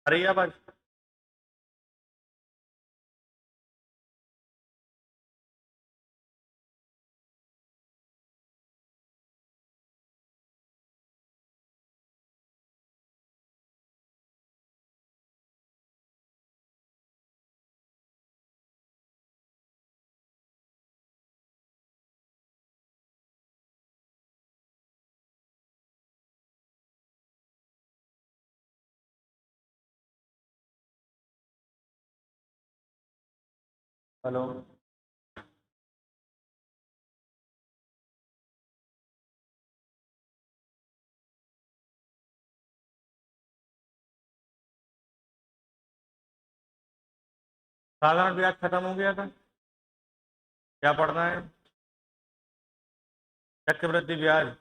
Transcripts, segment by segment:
अरे आवाज। हेलो। साधारण ब्याज खत्म हो गया था। क्या पढ़ना है? चक्रवृद्धि ब्याज।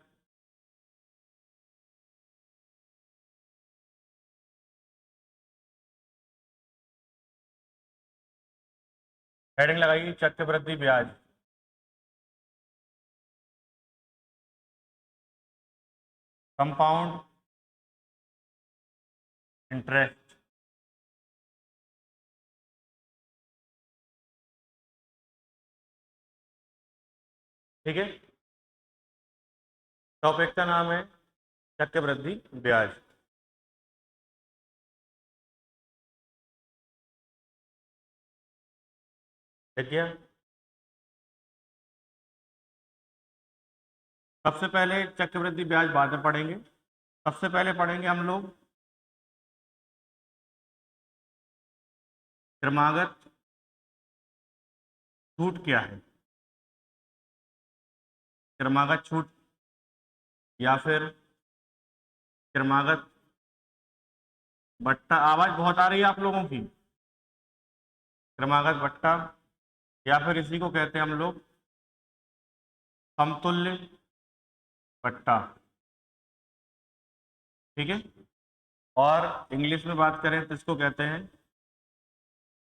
हेडिंग लगाइए चक्रवृद्धि ब्याज। Compound interest. ठीक है। टॉपिक का नाम है चक्रवृद्धि ब्याज। ठीक है। सबसे पहले चक्रवृद्धि ब्याज बाद में पढ़ेंगे। सबसे पहले पढ़ेंगे हम लोग क्रमागत छूट क्या है। क्रमागत छूट या फिर क्रमागत बट्टा। आवाज बहुत आ रही है आप लोगों की। क्रमागत बट्टा या फिर इसी को कहते हैं हम लोग समतुल्य बट्टा। ठीक है। और इंग्लिश में बात करें तो इसको कहते हैं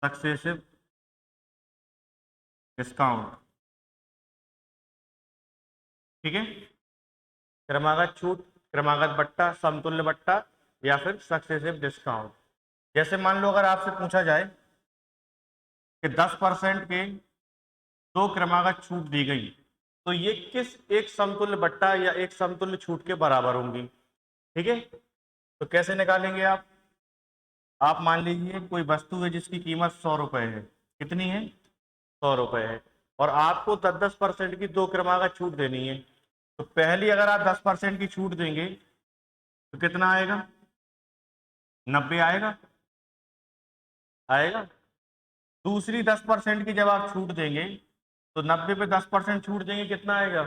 सक्सेसिव डिस्काउंट। ठीक है। क्रमागत छूट, क्रमागत बट्टा, समतुल्य बट्टा या फिर सक्सेसिव डिस्काउंट। जैसे मान लो अगर आपसे पूछा जाए कि 10% के दो क्रमागत छूट दी गई तो ये किस एक समतुल्य बट्टा या एक समतुल्य छूट के बराबर होंगी। ठीक है। तो कैसे निकालेंगे आप मान लीजिए कोई वस्तु है जिसकी कीमत 100 रुपए है। कितनी है? 100 रुपए है। और आपको 10% की दो क्रमागत छूट देनी है। तो पहली अगर आप 10% की छूट देंगे तो कितना आएगा? 90 आएगा। आएगा। दूसरी 10% की जब आप छूट देंगे तो 90 पे 10% छूट देंगे, कितना आएगा?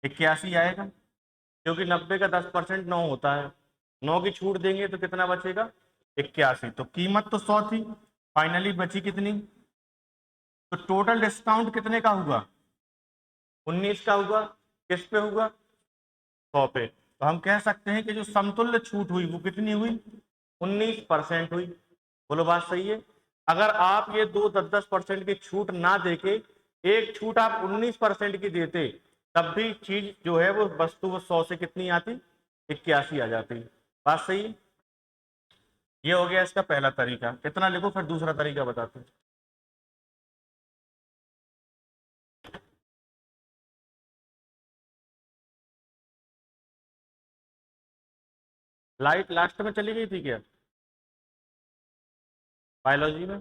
81 आएगा। क्योंकि 90 का 10% 9 होता है। 9 की छूट देंगे तो कितना बचेगा? 81। तो कीमत तो 100 थी, फाइनली बची कितनी? तो टोटल डिस्काउंट कितने का हुआ? 19 का हुआ। किस पे हुआ? 100 पे। तो हम कह सकते हैं कि जो समतुल्य छूट हुई वो कितनी हुई? 19% हुई। बोलो बात सही है। अगर आप ये दो 10-10% की छूट ना देके एक छूट आप 19% की देते तब भी चीज जो है वो वस्तु वो 100 से कितनी आती? 81 आ जाती। बात सही है। ये हो गया इसका पहला तरीका। कितना लिखो फिर दूसरा तरीका बताते हैं। लाइट लास्ट में चली गई थी क्या बायोलॉजी में?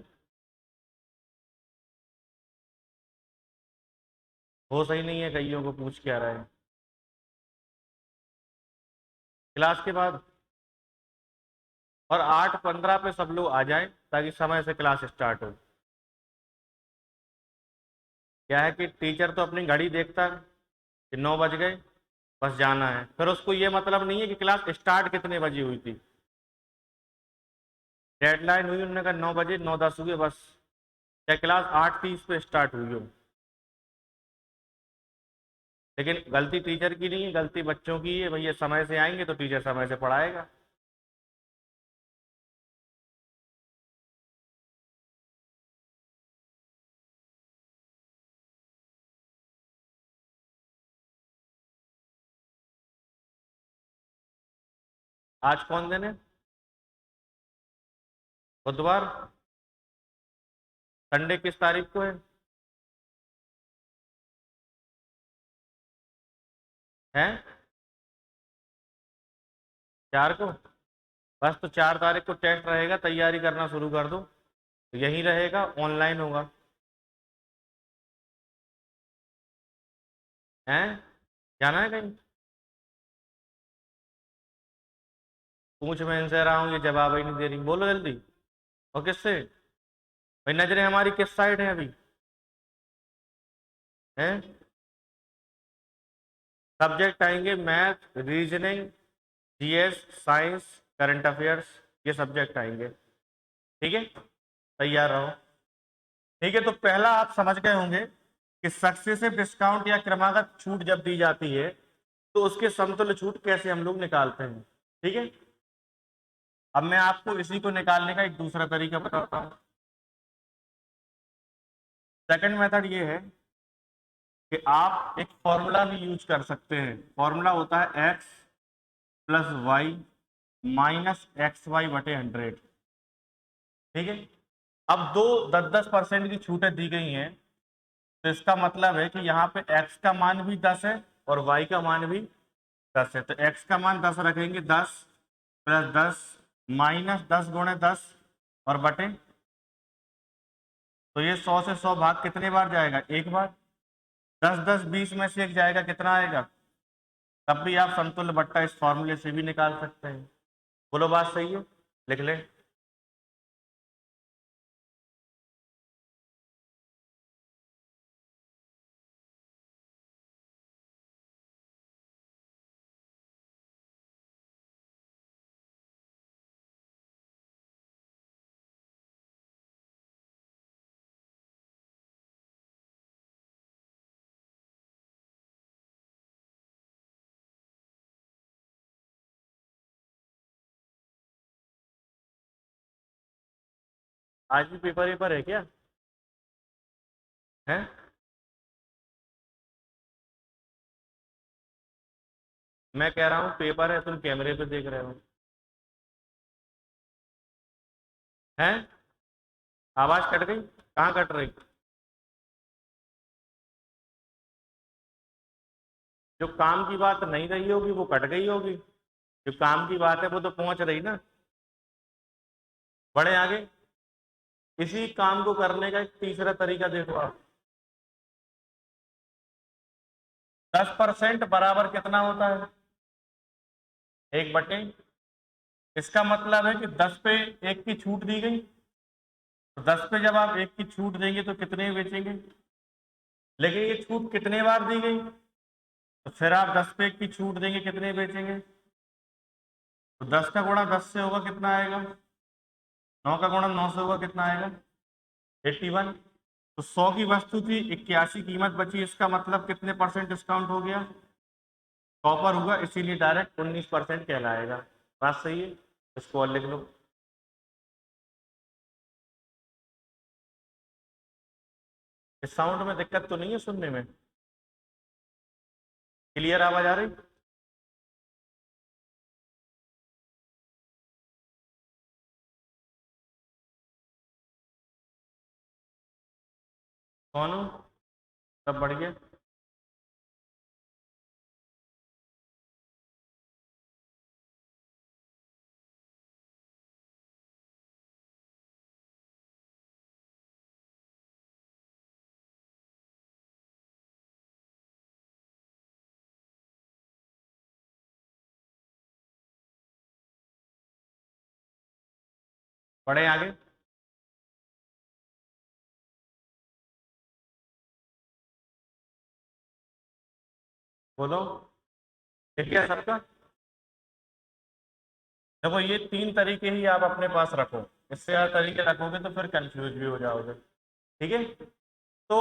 वो सही नहीं है, कईयों को पूछ के आ रहा है। क्लास के बाद और 8:15 पे सब लोग आ जाएं ताकि समय से क्लास स्टार्ट हो। क्या है कि टीचर तो अपनी घड़ी देखता है कि 9 बज गए, बस जाना है। फिर उसको ये मतलब नहीं है कि क्लास स्टार्ट कितने बजे हुई थी। डेडलाइन हुई, उन्होंने कहा 9 बजे, 9:10 हुए बस। क्या क्लास 8:30 पे स्टार्ट हुई हो। लेकिन गलती टीचर की नहीं है, गलती बच्चों की है। भैया समय से आएंगे तो टीचर समय से पढ़ाएगा। आज कौन दिन है? बुधवार। संडे किस तारीख को है? हैं? 4 को। बस तो 4 तारीख को टेस्ट रहेगा, तैयारी करना शुरू कर दो। तो यही रहेगा, ऑनलाइन होगा। हैं? जाना है कहीं? पूछ मैं इनसे रहा हूँ, ये जवाब ही नहीं दे रही, बोलो जल्दी। और किससे? भाई नजरें हमारी किस साइड है अभी? हैं? सब्जेक्ट आएंगे math, reasoning, GS, science, current affairs, ये सब्जेक्ट आएंगे। ठीक है, तैयार रहो। ठीक है, तो पहला आप समझ गए होंगे कि सक्सेसिव डिस्काउंट या क्रमागत छूट जब दी जाती है तो उसके समतुल्य छूट कैसे हम लोग निकालते हैं। ठीक है, अब मैं आपको इसी को निकालने का एक दूसरा तरीका बताता हूँ। सेकंड मेथड ये है कि आप एक फॉर्मूला भी यूज कर सकते हैं। फॉर्मूला होता है x plus y minus x y बटे 100। ठीक है, अब दो 10-10% की छूटें दी गई हैं, तो इसका मतलब है कि यहाँ पे x का मान भी 10 है और y का मान भी 10 है। तो x का मान 10 रखेंगे, 10 प्लस 10 माइनस 10 गुणे 10 और बटे, तो ये 100 से 100 भाग कितने बार जाएगा? एक बार। 10-10-20 में से एक जाएगा, कितना आएगा? तब भी आप समतुल्य बट्टा इस फॉर्मूले से भी निकाल सकते हैं। बोलो बात सही है? लिख ले। आज भी पेपर वेपर है क्या? है? मैं कह रहा हूँ पेपर है, तुम कैमरे पे देख रहे हो। हैं? आवाज कट गई, कहाँ कट रही? जो काम की बात नहीं रही होगी वो कट गई होगी, जो काम की बात है वो तो पहुंच रही ना। बड़े आगे, इसी काम को करने का एक तीसरा तरीका देखो आप। 10% बराबर कितना होता है? 1/, इसका मतलब है कि 10 पे 1 की छूट दी गई, तो 10 पे जब आप 1 की छूट देंगे तो कितने बेचेंगे? लेकिन ये छूट कितने बार दी गई? तो फिर आप 10 पे 1 की छूट देंगे, कितने बेचेंगे? तो 10 का गुणा 10 से होगा, कितना आएगा? 9 का गुणा 9 से होगा, कितना आएगा? 81। तो 100 की वस्तु थी, 81 कीमत बची, इसका मतलब कितने परसेंट डिस्काउंट हो गया? 100 पर हुआ, इसीलिए डायरेक्ट 19% कहलाएगा। बात सही है, इसको और लिख लो। इस साउंड में दिक्कत तो नहीं है सुनने में? क्लियर आवाज आ रही? कौन हो? सब बढ़िया? बड़े आगे। बोलो, ठीक है सबका? देखो ये 3 तरीके ही आप अपने पास रखो, इससे ज्यादा तरीके रखोगे तो फिर कंफ्यूज भी हो जाओगे। ठीक है, तो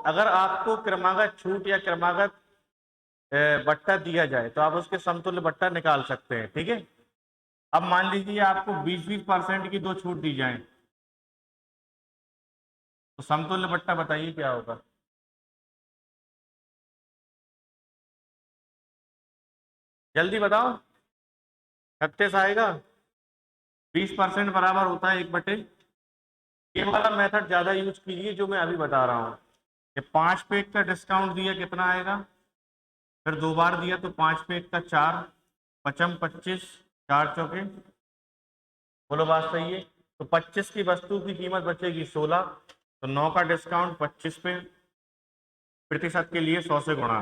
अगर आपको क्रमागत छूट या क्रमागत बट्टा दिया जाए तो आप उसके समतुल्य बट्टा निकाल सकते हैं। ठीक है, अब मान लीजिए आपको 20-20% की दो छूट दी जाए, तो समतुल्य बट्टा बताइए क्या होगा? जल्दी बताओ। 36 आएगा? 20% बराबर होता है 1/, ये वाला मेथड ज्यादा यूज कीजिए जो मैं अभी बता रहा हूँ। ये 5 पे 1 का डिस्काउंट दिया कितना आएगा, फिर 2 बार दिया तो 5 पे 1 का 4, पचम 25, 4 चौके, बोलो बात सही है। तो 25 की वस्तु की कीमत बचेगी 16, तो 9 का डिस्काउंट 25 पे, प्रतिशत के लिए 100 से गुणा,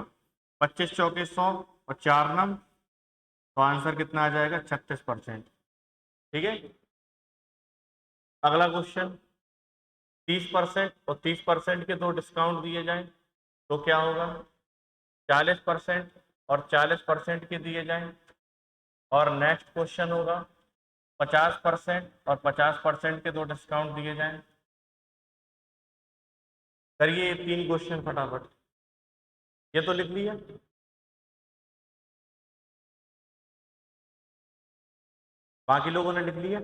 25 चौके 100 और 4 नम, तो आंसर कितना आ जाएगा 36%। ठीक है, अगला क्वेश्चन, 30% और 30% के दो डिस्काउंट दिए जाएं तो क्या होगा, 40% और 40% के दिए जाएं, और नेक्स्ट क्वेश्चन होगा 50% और 50% के दो डिस्काउंट दिए जाएं। करिए ये 3 क्वेश्चन फटाफट, ये तो लिख लिया। बाकी लोगों ने लिख लिया।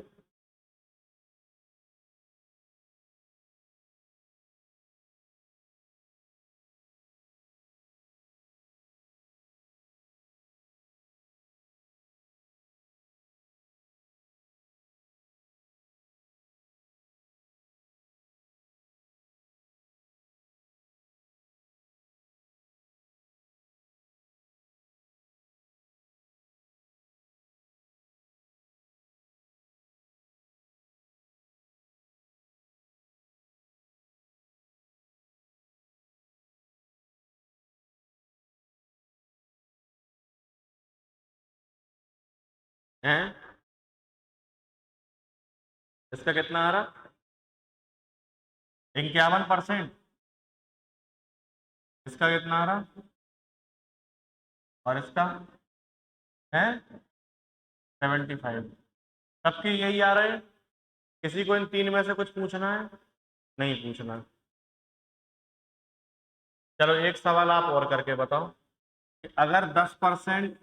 हैं, इसका कितना आ रहा, 51%, इसका कितना आ रहा, और इसका है 75। सबके यही आ रहे हैं, किसी को इन 3 में से कुछ पूछना है, नहीं पूछना। चलो एक सवाल आप और करके बताओ कि अगर 10%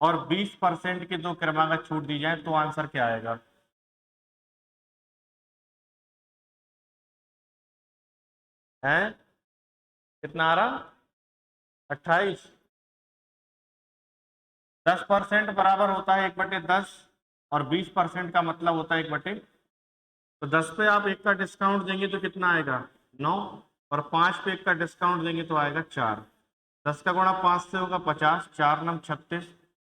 और 20% की दो क्रमागत छूट दी जाए तो आंसर क्या आएगा। है, कितना आ रहा, 28। 10% बराबर होता है 1/10, और 20% का मतलब होता है 1/, तो 10 पे आप 1 का डिस्काउंट देंगे तो कितना आएगा 9, और 5 पे 1 का डिस्काउंट देंगे तो आएगा 4। 10 का गुणा 5 से होगा 50, 4 नम 36,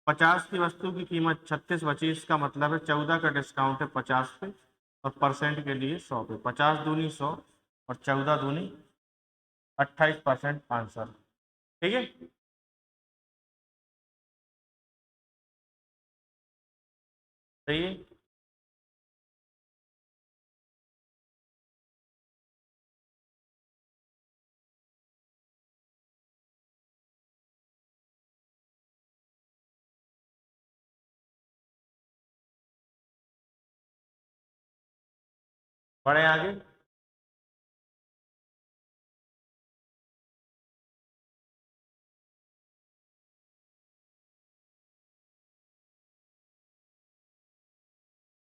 50 की वस्तु की कीमत 36 बची, इसका मतलब है 14 का डिस्काउंट है 50 पे, और परसेंट के लिए 100 पे, 50 दूनी 100 और 14 दूनी 28% आंसर। ठीक है, सही है। बढ़े आगे,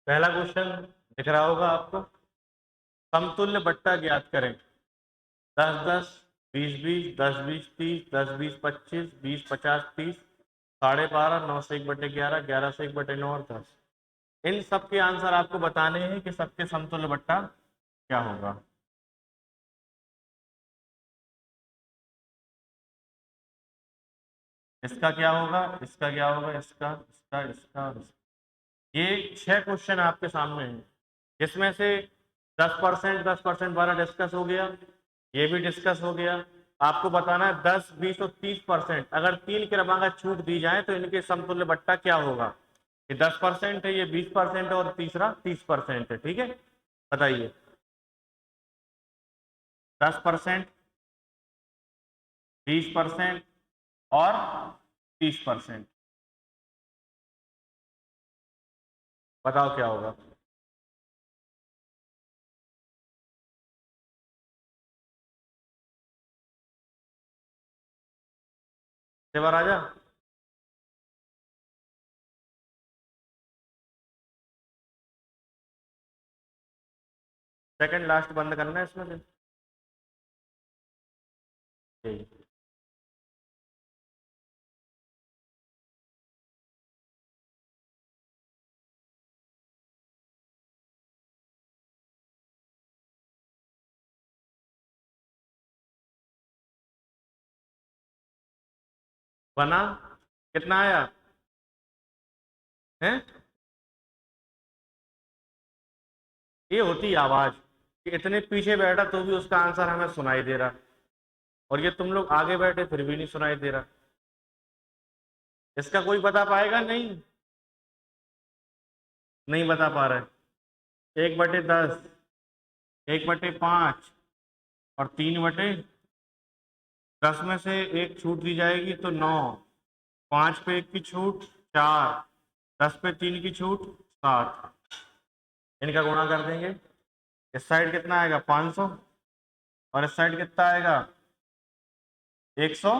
पहला क्वेश्चन दिख रहा होगा आपको, समतुल्य बट्टा ज्ञात करें, 10-10, 20-20, 10-20, 30, 10-20, 25, 20-50, 30, 12.5, 9 से 1/11, 11 से 1/9 और 10। इन सब के आंसर आपको बताने हैं कि सबके समतुल्य बट्टा क्या होगा। इसका क्या होगा, इसका क्या होगा, इसका, इसका, इसका और इसका। ये 6 क्वेश्चन आपके सामने हैं, जिसमें से 10%, 10% वाला डिस्कस हो गया, ये भी डिस्कस हो गया। आपको बताना है 10, 20 और 30%, अगर 3 क्रमांक छूट दी जाए तो इनके समतुल्य बट्टा क्या होगा। ये 10% है, ये 20% है, और तीसरा 30% है। ठीक है, बताइए, 10%, 20% और 30%, बताओ क्या होगा। सेवा राजा, सेकंड लास्ट बंद करना है इसमें से। ठीक। बना, कितना आया है? ये होती आवाज कि इतने पीछे बैठा तो भी उसका आंसर हमें सुनाई दे रहा, और ये तुम लोग आगे बैठे फिर भी नहीं सुनाई दे रहा। इसका कोई बता पाएगा? नहीं, नहीं बता पा रहे। 1/10, 1/5 और 3/10 में से एक छूट दी जाएगी तो 9, 5 पे 1 की छूट 4, 10 पे 3 की छूट 7। इनका गुणा कर देंगे। इस साइड कितना आएगा 500, और इस साइड कितना आएगा 100,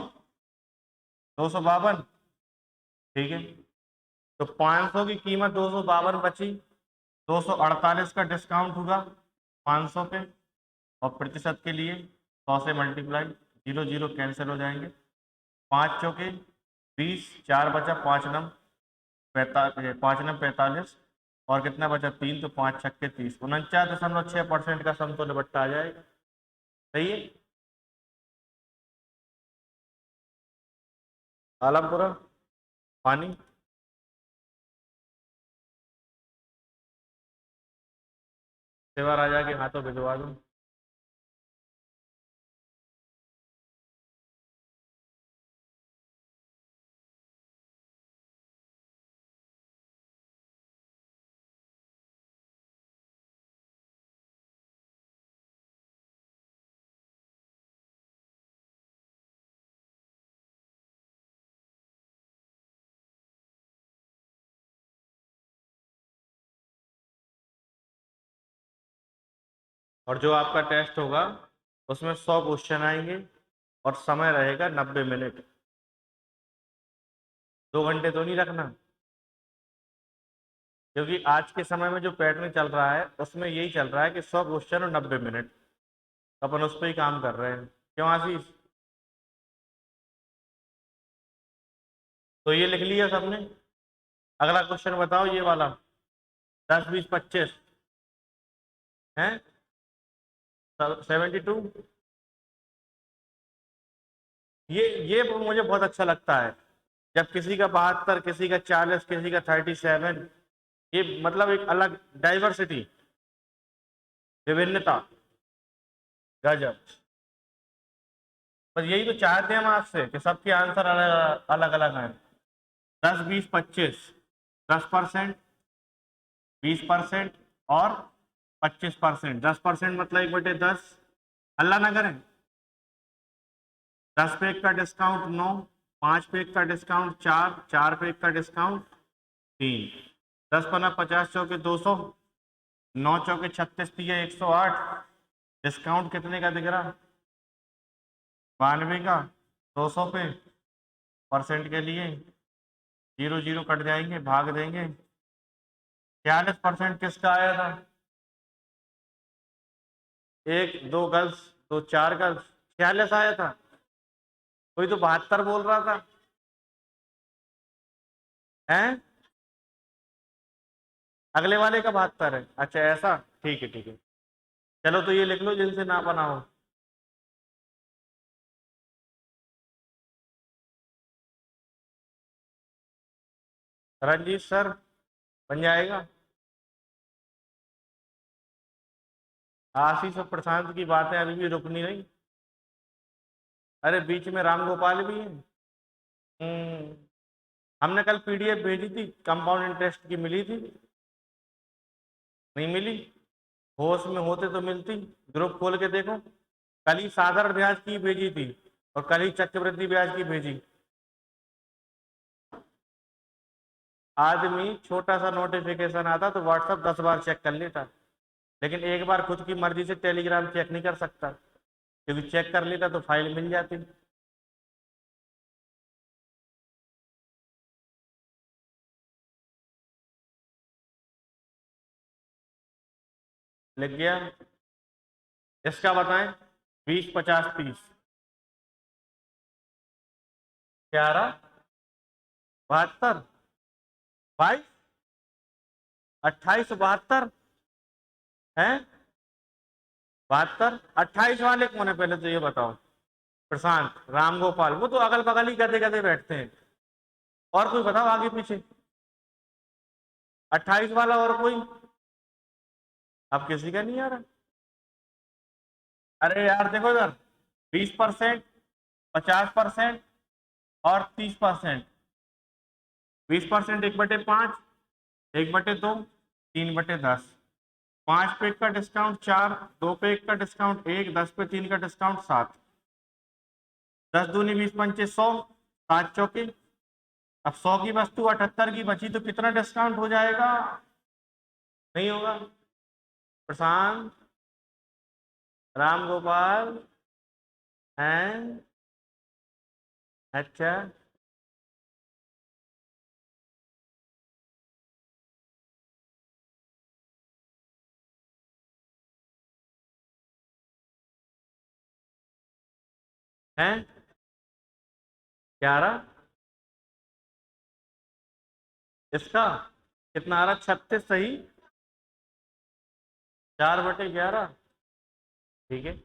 252। ठीक है, तो 500 की कीमत 252 बची, 248 का डिस्काउंट होगा 500 पे, और प्रतिशत के लिए 100 से मल्टीप्लाई, 0 0 कैंसिल हो जाएंगे, 5 चौके 20, 4 बचा, 5 नम 45, और कितना बचा 3, तो 5 छक्के 30, 49.6% का समतुल्य बट्टा आ जाएगा। सही है। आलमपुरा पानी सेवा राजा के हाथों भिजवा दूं। और जो आपका टेस्ट होगा उसमें 100 क्वेश्चन आएंगे, और समय रहेगा 90 मिनट। 2 घंटे तो नहीं रखना, क्योंकि आज के समय में जो पैटर्न चल रहा है उसमें यही चल रहा है कि 100 क्वेश्चन और 90 मिनट। अपन उस पर ही काम कर रहे हैं। क्यों आशीष? तो ये लिख लिया सबने? अगला क्वेश्चन बताओ, ये वाला 10 20 25 है 72। ये मुझे बहुत अच्छा लगता है, जब किसी का 72, किसी का 40, किसी का 37, ये मतलब एक अलग डाइवर्सिटी, विभिन्नता, गजब। बस यही तो चाहते हैं हम आपसे कि सबके आंसर अलग अलग अलग हैं। 10 20 25, 10%, 20% और 25%। 10% मतलब 1/10। अल्लाह ना करें। 10 पे 1 का डिस्काउंट 9, 5 पे 1 का डिस्काउंट 4, 4 पे 1 का डिस्काउंट 3, 10×5 = 50, 200, 9 चौके 36, 108। डिस्काउंट कितने का दिख रहा? 92 का। 200 पे परसेंट के लिए 0 0 कट जाएंगे, भाग देंगे। 46% किसका आया था? 1 2 गर्ल्स, 2 4 गर्ल्स, 46 आया था। कोई तो 72 बोल रहा था। हैं? अगले वाले का 72 है? अच्छा ऐसा, ठीक है ठीक है। चलो तो ये लिख लो जिनसे ना बना हो। रंजीत सर बन जाएगा। आशीष और प्रशांत की बातें अभी भी रुकनी नहीं। अरे बीच में राम गोपाल भी है। हम्म। हमने कल पीडीएफ भेजी थी, कंपाउंड इंटरेस्ट की मिली थी? नहीं मिली? होश में होते तो मिलती। ग्रुप खोल के देखो। कल ही साधारण ब्याज की भेजी थी, और कल ही चक्रवृद्धि ब्याज की भेजी। आदमी छोटा सा नोटिफिकेशन आता तो व्हाट्सएप 10 बार चेक कर लेता, लेकिन एक बार खुद की मर्जी से टेलीग्राम चेक नहीं कर सकता, क्योंकि चेक कर लेता तो फाइल मिल जाती। लिख गया? इसका बताएं। 20 50 30, 11 72, 22, 28 72 है। 72 28 वाले कौन है पहले तो ये बताओ। प्रशांत, राम गोपाल, वो तो अगल बगल ही गधे गधे बैठते हैं। और कोई बताओ आगे पीछे। 28 वाला और कोई? अब किसी का नहीं आ रहा। अरे यार देखो इधर, 20%, 50% और 30%। 20% 1/5, 1/2, 3/10। 5 पे एक का डिस्काउंट 4, 2 पे एक का डिस्काउंट 1, 10 पे 3 का डिस्काउंट 7। 10 दूनी 20 पंचे 100, 7 चौके। अब 100 की वस्तु 78 की बची तो कितना डिस्काउंट हो जाएगा? नहीं होगा। प्रशांत, राम गोपाल हैं? अच्छा, हैं 11। इसका कितना आ रहा? 36 सही। 4/11। ठीक है।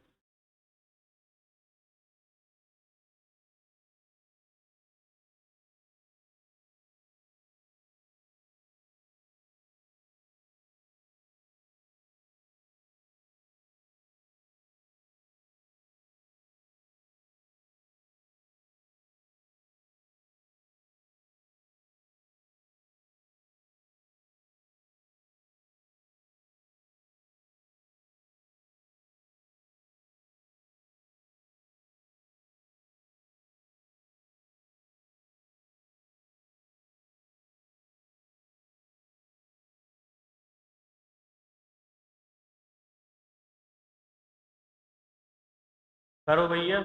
करो भैया।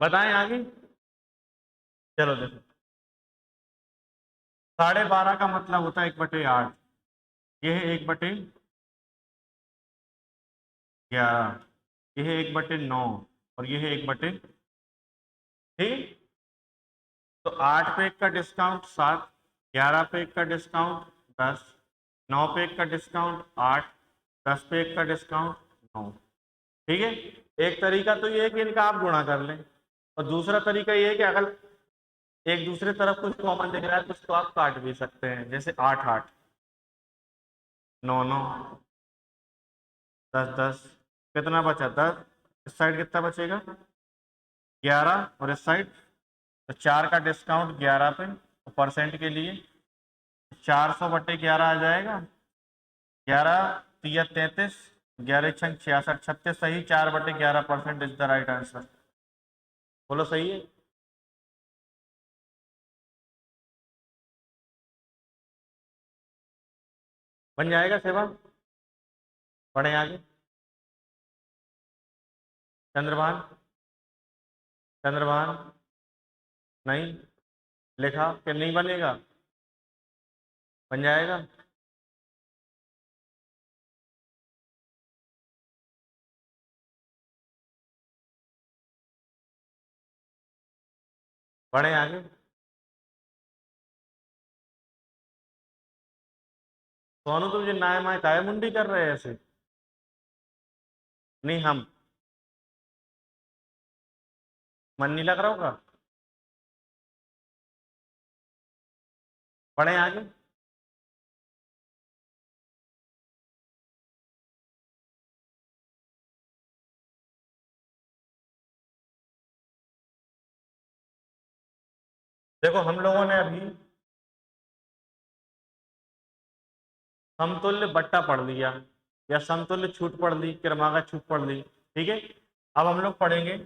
बताएं आगे। चलो देखो, 12.5 का मतलब होता है 1/8। यह है 1/11। यह है 1/9। और यह है 1/। ठीक। तो 8 पे एक का डिस्काउंट 7, 11 पे एक का डिस्काउंट 10, 9 पे एक का डिस्काउंट 8, 10 पे एक का डिस्काउंट 9। ठीक है। एक तरीका तो ये है कि इनका आप गुणा कर लें, और दूसरा तरीका ये है कि अगर एक दूसरे तरफ कुछ कॉमन दिख रहा है तो उसको आप काट भी सकते हैं, जैसे 8 8, 9 9, 10 10। कितना बचा? 10। इस साइड कितना बचेगा? 11। और इस साइड तो 4 का डिस्काउंट 11 पे, तो परसेंट के लिए 400/11 आ जाएगा। 11 तिया 33, 11 छंग 66, 36 सही। 4/11% इज द राइट आंसर। बोलो सही है? बन जाएगा सेवा। बढ़े आगे। चंद्रभान, चंद्रभान। नहीं लिखा कि नहीं बनेगा? बन जाएगा। बढ़े आगे। सोनू तुम जो नाय माय काय मुंडी कर रहे हैं ऐसे? नहीं हम, मन नहीं लग रहा होगा। बढ़े आगे। देखो हम लोगों ने अभी समतुल्य बट्टा पढ़ लिया, या समतुल्य छूट पढ़ ली, क्रमागत छूट पढ़ ली। ठीक है। अब हम लोग पढ़ेंगे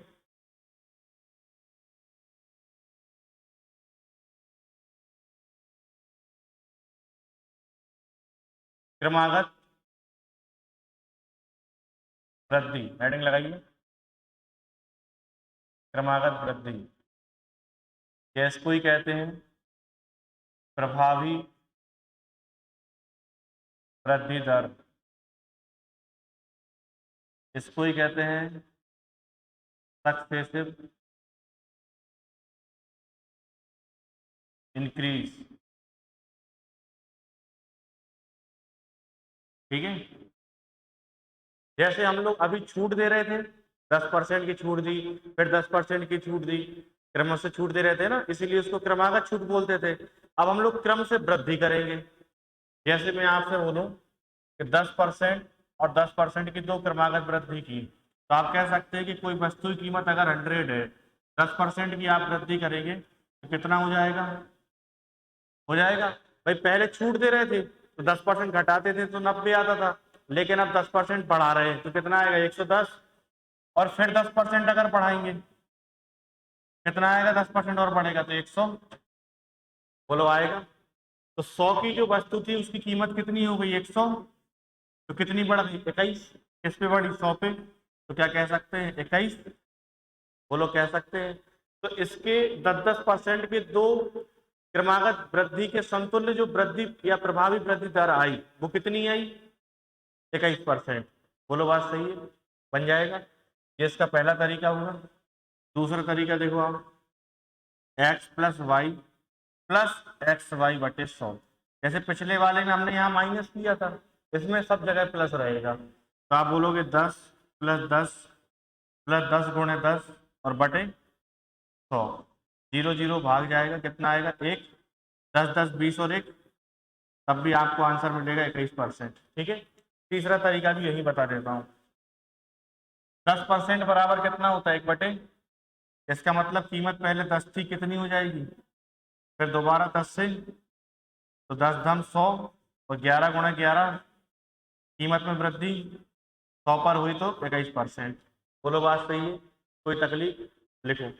क्रमागत वृद्धि। हेडिंग लगाइए, क्रमागत वृद्धि। इसको ही कहते हैं प्रभावी वृद्धि दर। इसको ही कहते हैं सक्सेसिव इंक्रीज। ठीक है, जैसे हम लोग अभी छूट दे रहे थे, 10% की छूट दी, फिर 10% की छूट दी, क्रम से छूट दे रहे थे ना, इसीलिए उसको क्रमागत छूट बोलते थे। अब हम लोग क्रम से वृद्धि करेंगे। जैसे मैं आपसे बोलूं कि 10% और 10% की दो क्रमागत वृद्धि की, तो आप कह सकते हैं कि कोई वस्तु की कीमत अगर 100 है, 10% की आप वृद्धि करेंगे तो कितना हो जाएगा? हो जाएगा भाई, पहले छूट दे रहे थे तो 10% घटाते थे तो 90 आता था, लेकिन अब 10% बढ़ा रहे हैं तो कितना आएगा? 110। और फिर 10% अगर बढ़ाएंगे कितना आएगा? 10% और बढ़ेगा तो 100। बोलो आएगा। तो 100 की जो वस्तु थी उसकी कीमत कितनी हो गई? 100। तो कितनी बढ़ गई? 21। किस पे बढ़ी? 100 पे। तो क्या कह सकते हैं? 21। बोलो कह सकते हैं। तो इसके 10-10% के दो क्रमागत वृद्धि के समतुल्य जो वृद्धि या प्रभावी वृद्धि दर आई वो कितनी आई? 21%। बोलो बात सही है, बन जाएगा। ये इसका पहला तरीका हुआ। दूसरा तरीका देखो आप, x plus y plus x y बटे 100। जैसे पिछले वाले में हमने यहाँ माइनस किया था, इसमें सब जगह प्लस रहेगा, तो आप बोलोगे 10 प्लस 10 प्लस 10 गुणे 10 और बटे 100। 0 0 भाग जाएगा, कितना आएगा? 1। 10 10 20 और 1, तब भी आपको आंसर मिलेगा 21%। ठीक है, तीसरा तरीका भी यही बता देता हूँ। 10% बराबर कितना होता है? 1 बटे, इसका मतलब कीमत पहले 10 थी, कितनी हो जाएगी? फिर दोबारा 10 से, तो 10 धम 100 और 11 गुणा 11, कीमत में वृद्धि 100 पर हुई तो 21%। बोलो बात सही है, कोई तकलीफ? लिखो।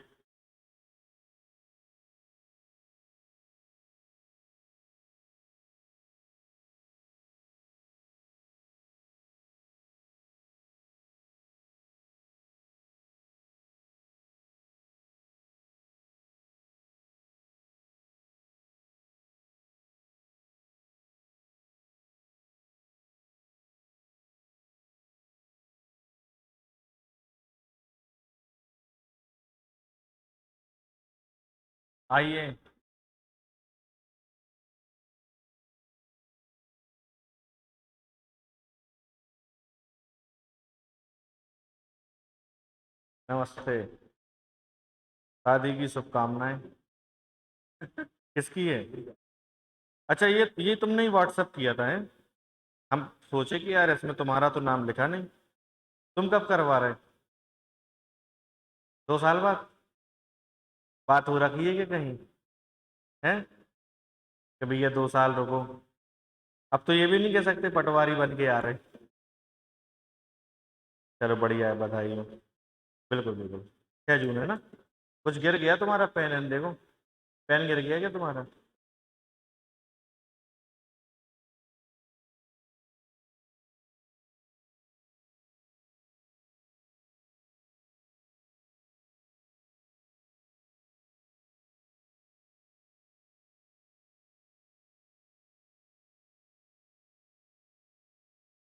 आइए, नमस्ते, शादी की शुभकामनाएं। किसकी है? अच्छा, ये तुमने ही व्हाट्सअप किया था है? हम सोचे कि यार इसमें तुम्हारा तो नाम लिखा नहीं। तुम कब करवा रहे? 2 साल बाद? बात हो रखी है कि कहीं है कि भैया 2 साल रुको? अब तो ये भी नहीं कह सकते पटवारी बन के आ रहे। चलो बढ़िया है, बधाई हो। बिल्कुल बिल्कुल, 6 जून है ना? कुछ गिर गया तुम्हारा पेन? एन देखो, पेन गिर गया क्या तुम्हारा?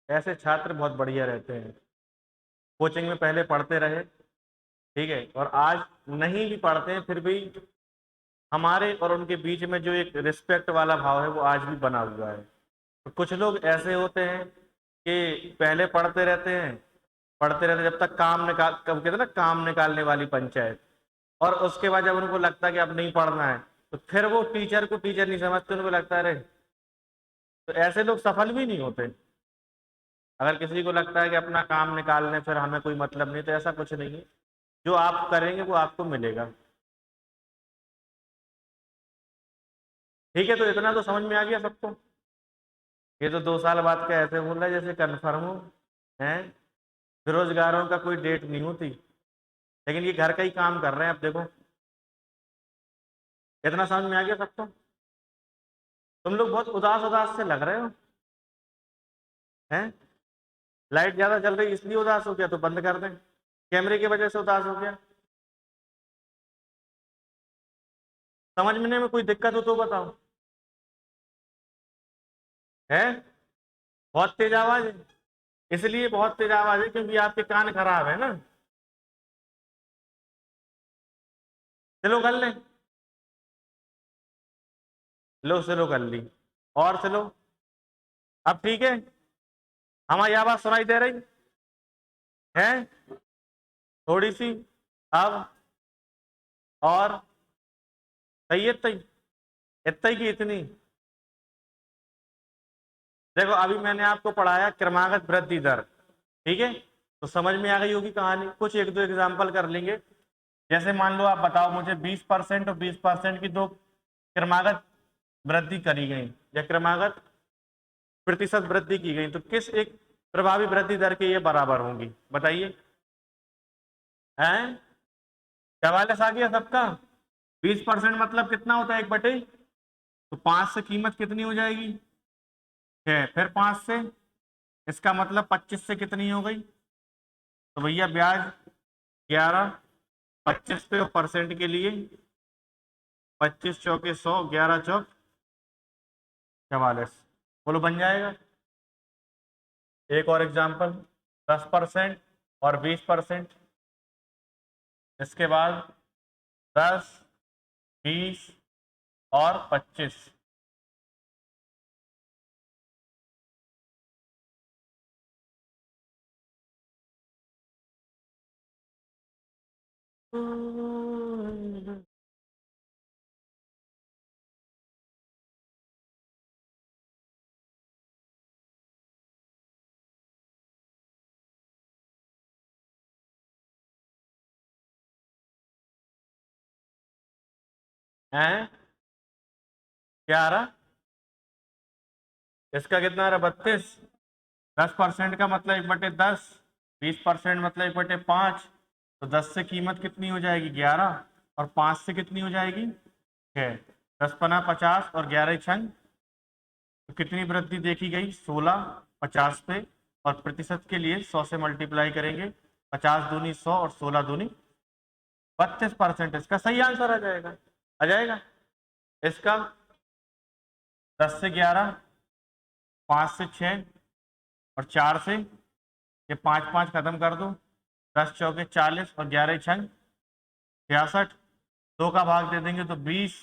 ऐसे छात्र बहुत बढ़िया रहते हैं, कोचिंग में पहले पढ़ते रहे, ठीक है, और आज नहीं भी पढ़ते हैं फिर भी हमारे और उनके बीच में जो एक रिस्पेक्ट वाला भाव है वो आज भी बना हुआ है। तो कुछ लोग ऐसे होते हैं कि पहले पढ़ते रहते जब तक काम निकाल, कब कहते हैं ना, काम निकालने वाली पंचायत, और उसके बाद जब उनको लगता है कि अब नहीं पढ़ना है तो फिर वो टीचर को टीचर नहीं समझते, उनको लगता है अरे। तो ऐसे लोग सफल भी नहीं होते। अगर किसी को लगता है कि अपना काम निकालने फिर हमें कोई मतलब नहीं, तो ऐसा कुछ नहीं है, जो आप करेंगे वो आपको मिलेगा। ठीक है, तो इतना तो समझ में आ गया सबको। ये तो 2 साल बाद का ऐसे बोल रहा है जैसे कन्फर्म हो है। बेरोजगारों का कोई डेट नहीं होती, लेकिन ये घर का ही काम कर रहे हैं। अब देखो, इतना समझ में आ गया सबको? तुम लोग बहुत उदास उदास से लग रहे हो हैं। लाइट ज्यादा जल रही इसलिए उदास हो गया? तो बंद कर दें। कैमरे की वजह से उदास हो गया? समझने में कोई दिक्कत हो तो बताओ। है? बहुत तेज आवाज है? इसलिए बहुत तेज आवाज है क्योंकि आपके कान खराब है ना। चलो कर लें। लो स्लो कर ली, और स्लो। अब ठीक है, हमारी आवाज सुनाई दे रही है थोड़ी सी? अब और सही है, इतना ही, इतना ही की इतनी? देखो अभी मैंने आपको पढ़ाया क्रमागत वृद्धि दर, ठीक है, तो समझ में आ गई होगी कहानी। कुछ एक दो एग्जाम्पल कर लेंगे। जैसे मान लो आप बताओ मुझे 20% और 20% की दो क्रमागत वृद्धि करी गई या क्रमागत प्रतिशत वृद्धि की गई, तो किस एक प्रभावी वृद्धि दर के ये बराबर होंगी, बताइए। हैं, सवाल आ गया सबका? 20% मतलब कितना होता है, 1/, तो 5 से कीमत कितनी हो जाएगी, 6, फिर 5 से, इसका मतलब 25 से कितनी हो गई, तो भैया ब्याज 11, 25 पे परसेंट के लिए 25 चौके 100, 11 चौक 44, बोलो बन जाएगा। एक और एग्जाम्पल, 10% और 20%, इसके बाद 10, 20 और 25। हैं, क्या आ रहा, इसका कितना आ रहा, 32। 10% का मतलब 1/10, 20% मतलब 1/5, तो 10 से कीमत कितनी हो जाएगी, 11, और 5 से कितनी हो जाएगी, 6। 10×50 और 11 छंग, तो कितनी वृद्धि देखी गई, 16, 50 पे, और प्रतिशत के लिए 100 से मल्टीप्लाई करेंगे, 50 दूनी 100 और 16 दूनी 32%। इसका सही आंसर आ जाएगा, आ जाएगा इसका। 10 से 11, 5 से 6 और 4 से, ये 5 5 खत्म कर दो, 10 चौके 40 और 11 छंग 66, 2 का भाग दे देंगे तो 20,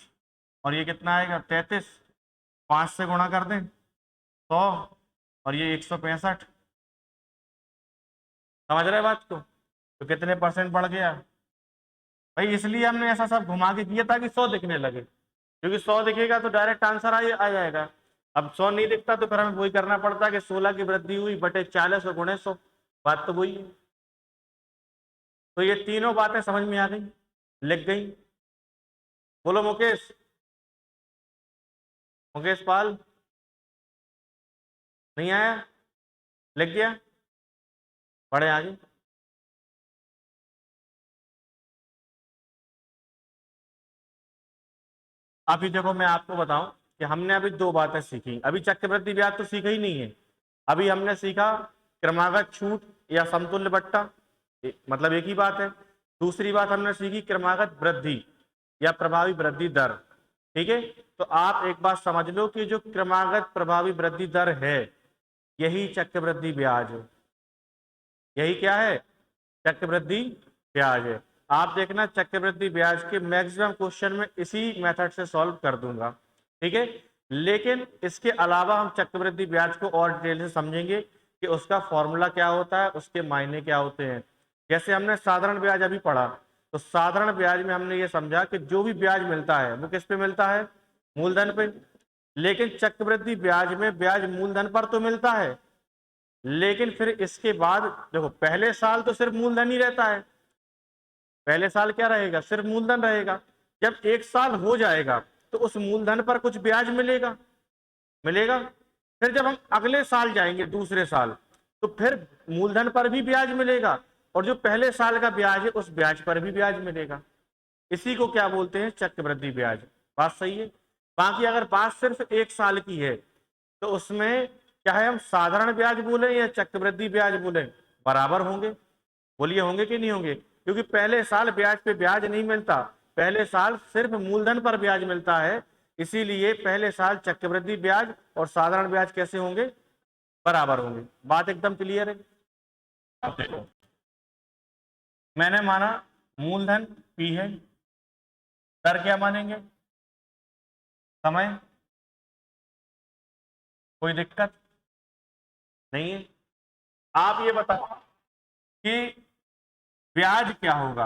और ये कितना आएगा, 33, 5 से गुणा कर दें 100, और ये 165। समझ रहे बात को, तो कितने परसेंट बढ़ गया भाई, इसलिए हमने ऐसा सब घुमा के किया ताकि 100 दिखने लगे, क्योंकि 100 दिखेगा तो डायरेक्ट आंसर आ जाएगा। अब 100 नहीं दिखता तो फिर हमें वही करना पड़ता है कि 16 की वृद्धि हुई बटे 40 और गुणे 100, बात तो वही है। तो ये तीनों बातें समझ में आ गई, लिख गई। बोलो मुकेश, मुकेश पाल, नहीं आया, लिख गया, पढ़े आगे। अभी देखो मैं आपको बताऊं कि हमने अभी दो बातें सीखी, अभी चक्रवृद्धि ब्याज तो सीखा ही नहीं है। अभी हमने सीखा क्रमागत छूट या समतुल्य बट्टा, मतलब एक ही बात है। दूसरी बात हमने सीखी क्रमागत वृद्धि या प्रभावी वृद्धि दर, ठीक है। तो आप एक बात समझ लो कि जो क्रमागत प्रभावी वृद्धि दर है, यही चक्रवृद्धि ब्याज है। यही क्या है, चक्रवृद्धि ब्याज है। आप देखना चक्रवृद्धि ब्याज के मैक्सिमम क्वेश्चन में इसी मेथड से सॉल्व कर दूंगा, ठीक है। लेकिन इसके अलावा हम चक्रवृद्धि ब्याज को और डिटेल से समझेंगे कि उसका फॉर्मूला क्या होता है, उसके मायने क्या होते हैं। जैसे हमने साधारण ब्याज अभी पढ़ा, तो साधारण ब्याज में हमने ये समझा कि जो भी ब्याज मिलता है वो किस पे मिलता है, मूलधन पे। लेकिन चक्रवृद्धि ब्याज में ब्याज मूलधन पर तो मिलता है, लेकिन फिर इसके बाद देखो पहले साल तो सिर्फ मूलधन ही रहता है, पहले साल क्या रहेगा, सिर्फ मूलधन रहेगा। जब एक साल हो जाएगा तो उस मूलधन पर कुछ ब्याज मिलेगा, मिलेगा। फिर जब हम अगले साल जाएंगे, दूसरे साल, तो फिर मूलधन पर भी ब्याज मिलेगा, और जो पहले साल का ब्याज है उस ब्याज पर भी ब्याज मिलेगा। इसी को क्या बोलते हैं, चक्रवृद्धि ब्याज। बात सही है। बाकी अगर बात सिर्फ एक साल की है, तो उसमें चाहे हम साधारण ब्याज बोले या चक्रवृद्धि ब्याज बोले, बराबर होंगे। बोलिए होंगे कि नहीं होंगे, क्योंकि पहले साल ब्याज पे ब्याज नहीं मिलता, पहले साल सिर्फ मूलधन पर ब्याज मिलता है। इसीलिए पहले साल चक्रवृद्धि ब्याज और साधारण ब्याज कैसे होंगे, बराबर होंगे। बात एकदम क्लियर है। अब देखो, मैंने माना मूलधन पी है, दर क्या मानेंगे, समय, कोई दिक्कत नहीं है। आप ये बताओ कि ब्याज क्या होगा।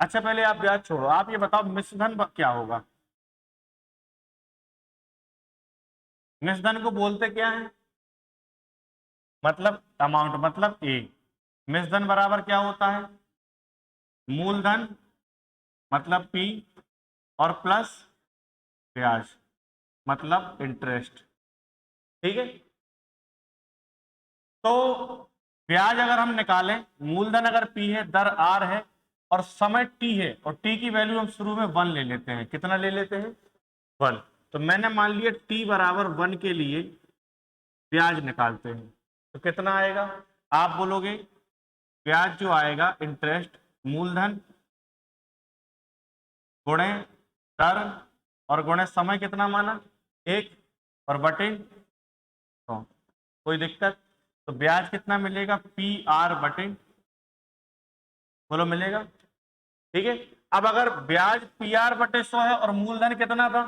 अच्छा पहले आप ब्याज छोड़ो, आप ये बताओ मिश्र धन क्या होगा। मिश्र धन को बोलते क्या है, मतलब अमाउंट, मतलब ए। मिश्र धन बराबर क्या होता है, मूलधन मतलब पी और प्लस ब्याज मतलब इंटरेस्ट। ठीक है, तो ब्याज अगर हम निकालें, मूलधन अगर पी है, दर आर है और समय टी है, और टी की वैल्यू हम शुरू में 1 ले लेते हैं। कितना ले लेते हैं, 1। तो मैंने मान लिया टी बराबर 1 के लिए ब्याज निकालते हैं, तो कितना आएगा, आप बोलोगे ब्याज जो आएगा इंटरेस्ट मूलधन गुणे दर और गुणे समय, कितना माना 1 और बटे 100। कोई दिक्कत, तो ब्याज कितना मिलेगा, पी आर बटे, बोलो मिलेगा। ठीक है, अब अगर ब्याज पी आर बटे 100 है और मूलधन कितना था,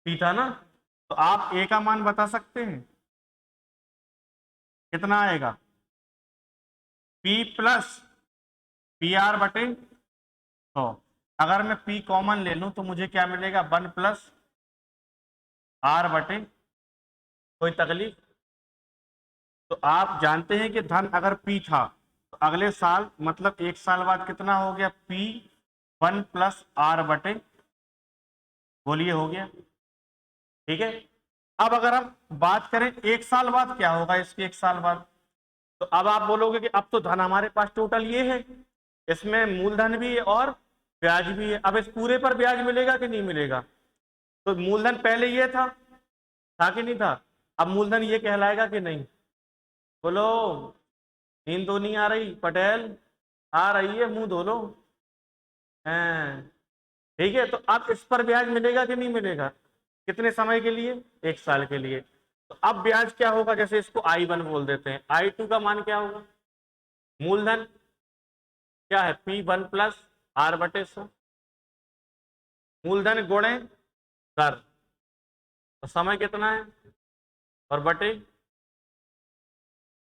पी था ना, तो आप ए का मान बता सकते हैं कितना आएगा, पी प्लस पी आर बटे 100। अगर मैं पी कॉमन ले लूं तो मुझे क्या मिलेगा, 1 प्लस आर बटे, कोई तकलीफ। तो आप जानते हैं कि धन अगर पी था तो अगले साल मतलब 1 साल बाद कितना हो गया, पी 1 प्लस आर बटे, बोलिए हो गया। ठीक है, अब अगर हम बात करें 1 साल बाद क्या होगा, इसके 1 साल बाद, तो अब आप बोलोगे कि अब तो धन हमारे पास टोटल ये है, इसमें मूलधन भी है और ब्याज भी है, अब इस पूरे पर ब्याज मिलेगा कि नहीं मिलेगा। तो मूलधन पहले ये था कि नहीं था, अब मूलधन ये कहलाएगा कि नहीं, बोलो। नींद तो नहीं आ रही पटेल, आ रही है, मुंह धो लो। हैं, ठीक है, तो अब इस पर ब्याज मिलेगा कि नहीं मिलेगा, कितने समय के लिए, 1 साल के लिए। तो अब ब्याज क्या होगा, जैसे इसको I1 बोल देते हैं, I2 का मान क्या होगा, मूलधन क्या है, P1 प्लस आर बटे 100, मूलधन गुणे दर, तो समय कितना है और बटे,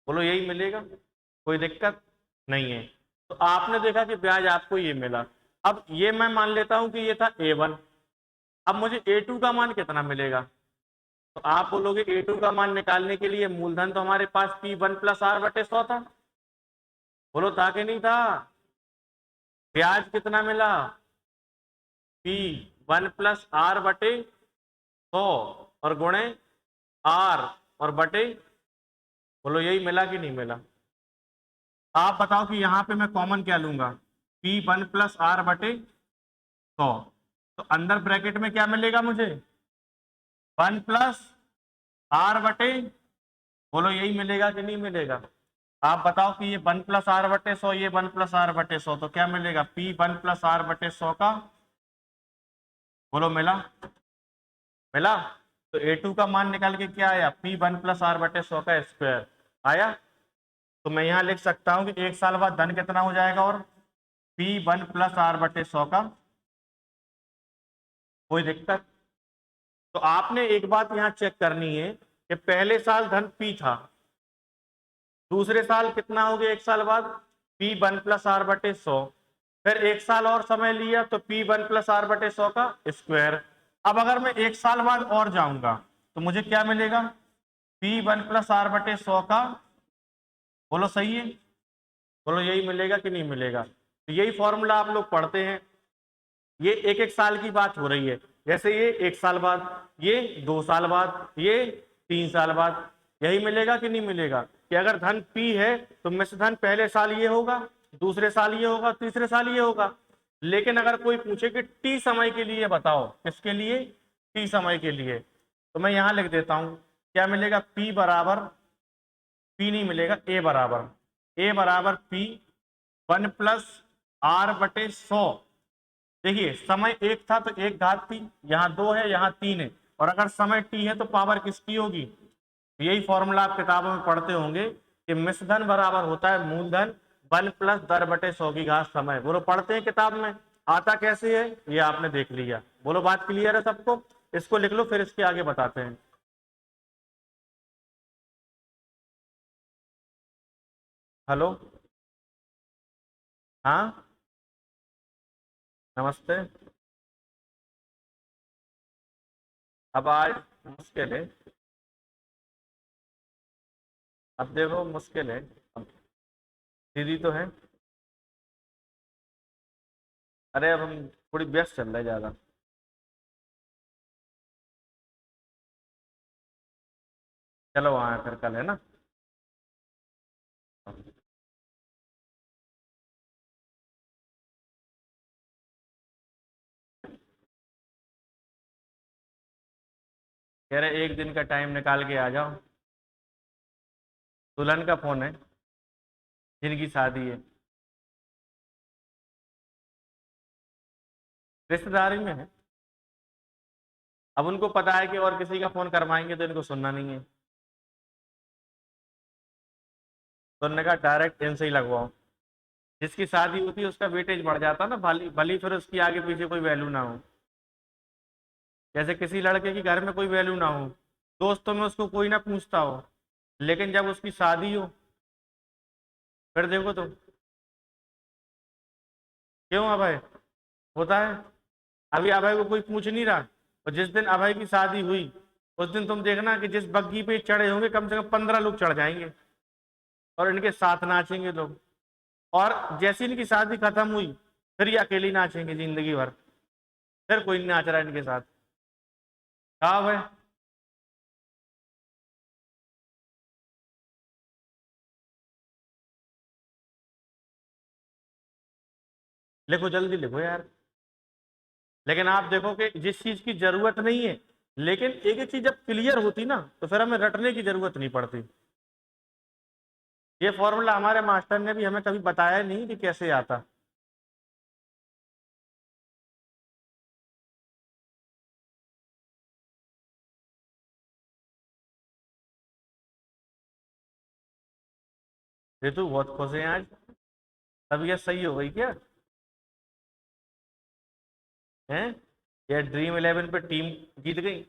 बोलो यही मिलेगा, कोई दिक्कत नहीं है। तो आपने देखा कि ब्याज आपको ये मिला। अब ये मैं मान लेता हूं कि ये था A1, अब मुझे A2 का मान कितना मिलेगा, तो आप बोलोगे A2 का मान निकालने के लिए मूलधन तो हमारे पास P1 प्लस आर बटे 100 था, बोलो था कि नहीं था, ब्याज कितना मिला, P1 प्लस आर बटे 100 और गुणे आर और बटे, बोलो यही मिला कि नहीं मिला। आप बताओ कि यहाँ पे मैं कॉमन क्या लूंगा, P1 प्लस आर बटे 100, तो अंदर ब्रैकेट में क्या मिलेगा मुझे, 1 प्लस आर बटे, बोलो यही मिलेगा कि नहीं मिलेगा। आप बताओ कि ये 1 प्लस आर बटे 100, ये 1 प्लस आर बटे 100, तो क्या मिलेगा, P1 प्लस आर बटे 100 का, बोलो मिला, मिला। तो A2 का मान निकाल के क्या आया, P1 प्लस आर बटे 100 का स्क्वायर आया। तो मैं यहाँ लिख सकता हूँ कि 1 साल बाद धन कितना हो जाएगा, और P1 प्लस आर बटे 100 का, कोई दिक्कत। तो आपने एक बात यहाँ चेक करनी है कि पहले साल धन P था, दूसरे साल कितना हो गया 1 साल बाद, P1 प्लस आर बटे 100, फिर 1 साल और समय लिया तो P1 प्लस आर बटे 100 का स्क्वायर। अब अगर मैं 1 साल बाद और जाऊंगा तो मुझे क्या मिलेगा, P1 प्लस आर बटे 100 का, बोलो सही है, बोलो यही मिलेगा कि नहीं मिलेगा। तो यही फॉर्मूला आप लोग पढ़ते हैं, ये 1-1 साल की बात हो रही है, जैसे ये 1 साल बाद, ये 2 साल बाद, ये 3 साल बाद, यही मिलेगा कि नहीं मिलेगा, कि अगर धन P है तो मिश्र धन पहले साल ये होगा, दूसरे साल ये होगा, तीसरे साल ये होगा। लेकिन अगर कोई पूछे कि T समय के लिए बताओ, किसके लिए, T समय के लिए, तो मैं यहां लिख देता हूं, क्या मिलेगा, P बराबर, P नहीं मिलेगा, A बराबर P 1 प्लस आर बटे 100। देखिए समय 1 था तो 1 घात थी, यहाँ 2 है, यहाँ 3 है, और अगर समय T है तो पावर किसकी होगी, यही फॉर्मूला आप किताबों में पढ़ते होंगे कि मिश्र धन बराबर होता है मूलधन 1 प्लस दर बटे 100 की घात समय। बोलो पढ़ते हैं किताब में, आता कैसे है ये आपने देख लिया, बोलो बात क्लियर है सबको, इसको लिख लो फिर इसके आगे बताते हैं। हेलो, हाँ नमस्ते। अब आज मुश्किल है, अब देखो मुश्किल है। अब दीदी तो है। अरे अब हम थोड़ी व्यस्त चल रहे हैं ज़्यादा। चलो वहाँ फिर कल है ना। कह रहे एक दिन का टाइम निकाल के आ जाओ। दुल्हन का फोन है, जिनकी शादी है, रिश्तेदारी में है। अब उनको पता है कि और किसी का फोन करवाएंगे तो इनको सुनना नहीं है, तो उन्होंने कहा डायरेक्ट इनसे ही लगवाओ। जिसकी शादी होती है उसका वेटेज बढ़ जाता है ना, भली भली फिर उसकी आगे पीछे कोई वैल्यू ना हो। जैसे किसी लड़के की घर में कोई वैल्यू ना हो, दोस्तों में उसको कोई ना पूछता हो, लेकिन जब उसकी शादी हो फिर देखो तो। क्यों अभय, होता है। अभी अभय को कोई पूछ नहीं रहा, और जिस दिन अभय की शादी हुई उस दिन तुम देखना कि जिस बग्गी पे चढ़े होंगे कम से कम 15 लोग चढ़ जाएंगे, और इनके साथ नाचेंगे लोग। और जैसी इनकी शादी खत्म हुई फिर ये अकेली नाचेंगे जिंदगी भर, फिर कोई नहीं नाच रहा इनके साथ। हाँ भाई, लिखो जल्दी लिखो यार। लेकिन आप देखो कि जिस चीज की जरूरत नहीं है, लेकिन एक एक चीज जब क्लियर होती ना तो फिर हमें रटने की जरूरत नहीं पड़ती। ये फॉर्मूला हमारे मास्टर ने भी हमें कभी बताया नहीं कि कैसे आता। ये तो बहुत खुश है आज, तबीयत सही हो गई क्या है? ये ड्रीम 11 पे टीम जीत गई।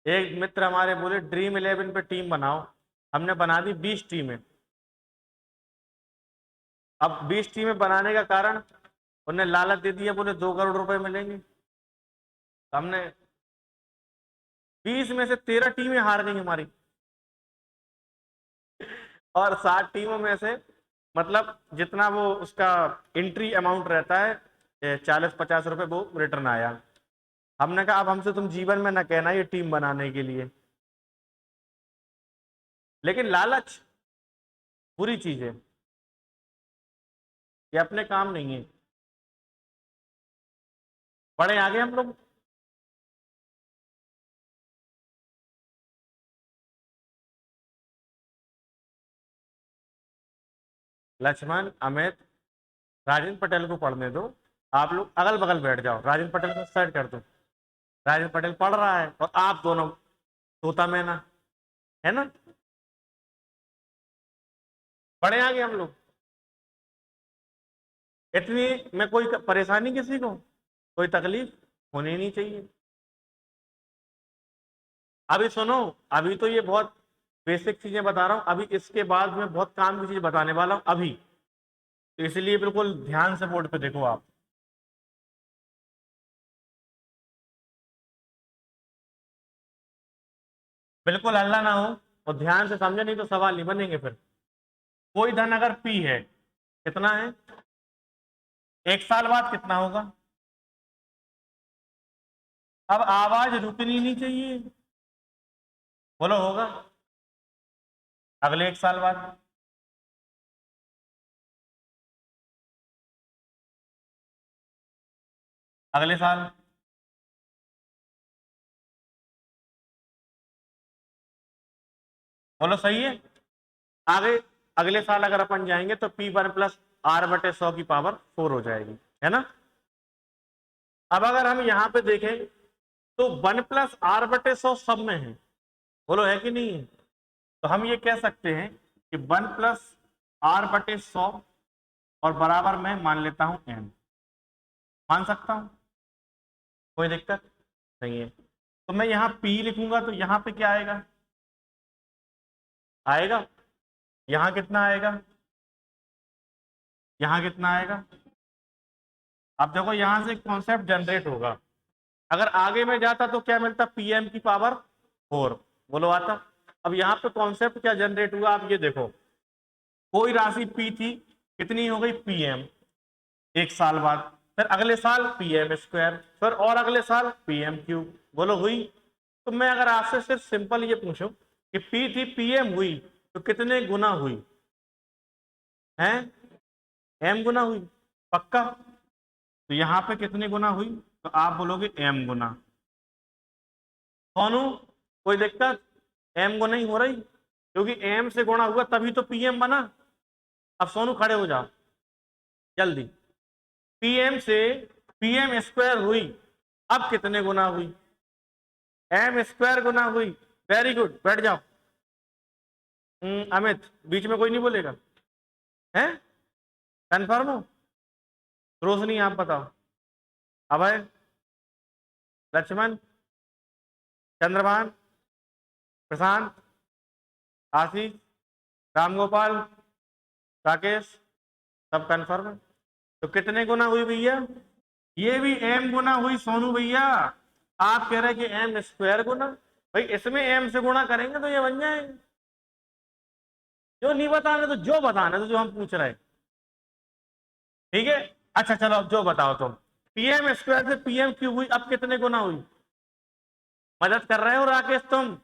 एक मित्र हमारे बोले ड्रीम 11 पे टीम बनाओ, हमने बना दी 20 टीमें। अब 20 टीमें बनाने का कारण, उन्हें लालच दे दिया, बोले 2 करोड़ रुपए मिलेंगे। तो हमने 20 में से 13 टीमें हार गई हमारी, और 60 टीमों में से मतलब जितना वो उसका एंट्री अमाउंट रहता है 40-50 रुपए, वो रिटर्न आया। हमने कहा अब हमसे तुम जीवन में ना कहना ये टीम बनाने के लिए। लेकिन लालच बुरी चीज है, ये अपने काम नहीं है। बड़े आगे हम लोग। लक्ष्मण, अमित, राजेंद्र पटेल को पढ़ने दो। आप लोग अगल बगल बैठ जाओ, राजेंद्र पटेल को साइड कर दो। राजेंद्र पटेल पढ़ रहा है और आप दोनों तोता मैना, है ना। बड़े आगे हम लोग। इतनी में कोई परेशानी किसी को, कोई तकलीफ होनी नहीं चाहिए। अभी सुनो, अभी तो ये बहुत बेसिक चीजें बता रहा हूं, अभी इसके बाद मैं बहुत काम की चीज बताने वाला हूं अभी, तो इसलिए बिल्कुल ध्यान से बोर्ड पे देखो आप। बिल्कुल हल्ला ना हो, और ध्यान से समझे, नहीं तो सवाल नहीं बनेंगे फिर। कोई धन अगर पी है, कितना है? 1 साल बाद कितना होगा? अब आवाज रुकनी नहीं चाहिए, बोलो होगा। अगले 1 साल बाद, अगले साल, बोलो सही है। आगे अगले साल अगर अपन जाएंगे तो P1 + R/100 की पावर 4 हो जाएगी, है ना। अब अगर हम यहाँ पे देखें तो 1 + R/100 सब में है, बोलो है कि नहीं है? तो हम ये कह सकते हैं कि 1 + R/100 और बराबर में मान लेता हूं m। मान सकता हूं, कोई दिक्कत नहीं है। तो मैं यहाँ P लिखूंगा तो यहाँ पे क्या आएगा, आएगा यहाँ कितना आएगा, यहाँ कितना आएगा। अब देखो यहाँ से कॉन्सेप्ट जनरेट होगा, अगर आगे में जाता तो क्या मिलता, PM की पावर 4, बोलो आता। अब यहाँ पे कॉन्सेप्ट क्या जनरेट हुआ, आप ये देखो, कोई राशि P थी, कितनी हो गई PM, एक साल बाद, फिर अगले साल PM², फिर और अगले साल PM³, बोलो हुई। तो मैं अगर आपसे सिर्फ सिंपल ये पूछूं कि P थी PM हुई तो कितने गुना हुई हैं, M गुना हुई, पक्का। तो यहाँ पे कितने गुना हुई, तो आप बोलोगे M गुना। सोनू कोई दिक्कत, M गुना ही हो रही, क्योंकि M से गुणा हुआ तभी तो PM बना। अब सोनू खड़े हो जाओ जल्दी, PM से PM² हुई, अब कितने गुना हुई, M² गुना हुई। वेरी गुड, बैठ जाओ। अमित बीच में कोई नहीं बोलेगा, हैं कन्फर्म हो। रोशनी आप बताओ, अभय, लक्ष्मण, चंद्रभान, प्रशांत, आशीष, रामगोपाल, राकेश, सब कन्फर्म है। तो कितने गुना हुई भैया, ये भी M गुना हुई सोनू भैया। आप कह रहे कि M² गुना, भाई इसमें M से गुणा करेंगे तो ये बन जाएंगे। जो नहीं बताना तो जो बताना तो जो हम पूछ रहे हैं, ठीक है। अच्छा चलो अब जो बताओ तुम, PM² से PM³ हुई, अब कितने गुना हुई, मदद कर रहे हो राकेश तुम।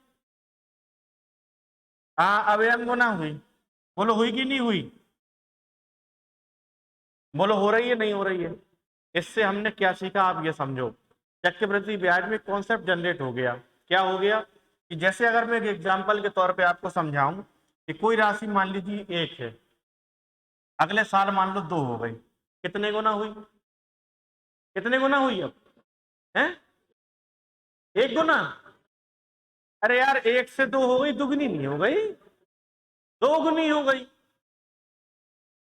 हाँ अब M गुना हुई, बोलो हुई कि नहीं हुई, बोलो हो रही है नहीं हो रही है। इससे हमने क्या सीखा, आप ये समझो, चक्रवृद्धि ब्याज में कॉन्सेप्ट जनरेट हो गया। क्या हो गया कि जैसे अगर मैं एक एग्जांपल के तौर पे आपको समझाऊं कि कोई राशि मान लीजिए 1 है, अगले साल मान लो 2 हो गई, कितने गुना हुई, कितने गुना हुई अब है, 1 गुना। अरे यार 1 से 2 हो गई, दुगनी नहीं हो गई, 2 गुनी हो गई।